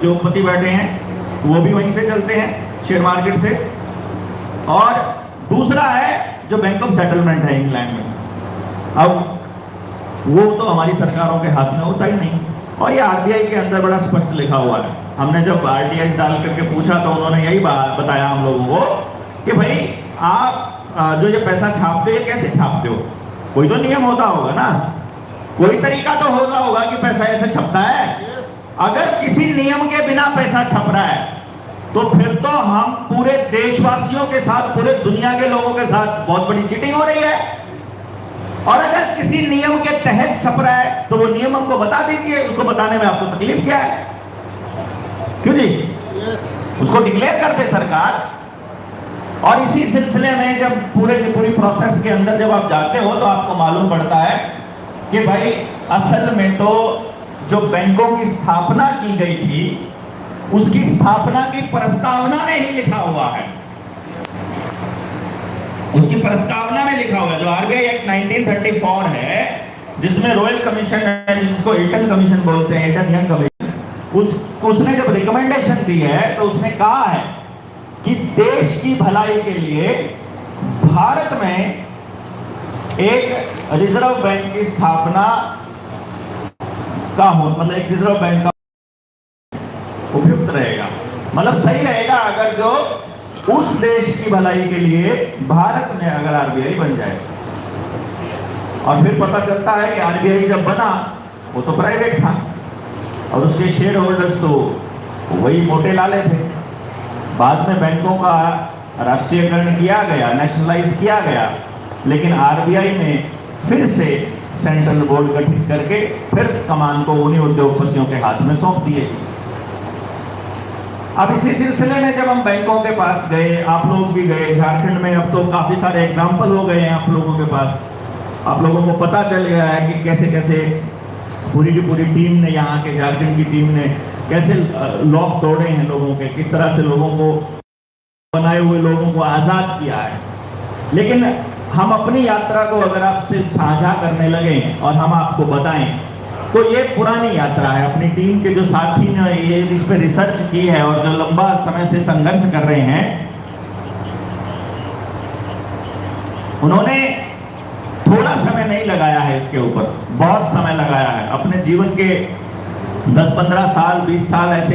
उद्योगपति बैठे हैं वो भी वहीं से चलते हैं, शेयर मार्केट से। और दूसरा है जो बैंक ऑफ सेटलमेंट है इंग्लैंड में, अब वो तो हमारी सरकारों के हाथ में होता ही नहीं। और ये आरबीआई के अंदर बड़ा स्पष्ट लिखा हुआ है। हमने जब आरटीआई डाल करके पूछा तो उन्होंने यही बात बताया हम लोगों को कि भाई आप जो ये पैसा छापते हो ये कैसे छापते हो, कोई तो नियम होता होगा ना, कोई तरीका तो होता होगा कि पैसा ऐसे छपता है। अगर किसी नियम के बिना पैसा छप रहा है तो फिर तो हम पूरे देशवासियों के साथ, पूरे दुनिया के लोगों के साथ बहुत बड़ी चीटिंग हो रही है। और अगर किसी नियम के तहत छप रहा है तो वो नियम हमको बता दीजिए, उसको बताने में आपको तकलीफ क्या है? क्यों जी? उसको डिक्लेयर कर दे सरकार। और इसी सिलसिले में जब पूरी प्रोसेस के अंदर जब आप जाते हो तो आपको मालूम पड़ता है कि भाई असल में तो जो बैंकों की स्थापना की गई थी उसकी स्थापना की प्रस्तावना में ही लिखा हुआ है, उसकी प्रस्तावना में लिखा हुआ है। जो आरबीआई एक्ट 1934 है जिसमें रॉयल कमीशन है, जिसको ईटन कमीशन बोलते हैं, ईटन यंग कमीशन, उसने जब रिकमेंडेशन दी है तो उसने कहा है कि देश की भलाई के लिए भारत में एक रिजर्व बैंक की स्थापना का हो, मतलब एक रिजर्व बैंक का उपयुक्त रहेगा, मतलब सही रहेगा अगर जो उस देश की भलाई के लिए भारत में अगर आरबीआई बन जाए। और फिर पता चलता है कि आरबीआई जब बना वो तो प्राइवेट था और उसके शेयर होल्डर्स तो वही मोटे लाले थे। बाद में बैंकों का राष्ट्रीयकरण किया गया, नेशनलाइज किया गया, लेकिन आरबीआई ने फिर से सेंट्रल बोर्ड गठित करके फिर कमान को उन्हीं उद्योगपतियों के हाथ में सौंप दिए। अब इसी सिलसिले में जब हम बैंकों के पास गए, आप लोग भी गए झारखंड में, अब तो काफी सारे एग्जाम्पल हो गए हैं आप लोगों के पास, आप लोगों को पता चल गया है कि कैसे कैसे पूरी की पूरी टीम ने, यहाँ के झारखंड की टीम ने कैसे लॉक तोड़े हैं लोगों के, किस तरह से लोगों को, बनाए हुए लोगों को आजाद किया है। लेकिन हम अपनी यात्रा को अगर आपसे साझा करने लगे और हम आपको बताएं तो ये पुरानी यात्रा है। अपनी टीम के जो साथी ने ये इस पर रिसर्च की है और जो लंबा समय से संघर्ष कर रहे हैं, उन्होंने थोड़ा समय नहीं लगाया है इसके ऊपर, बहुत समय लगाया है। अपने जीवन के 10-15 साल 20 साल ऐसे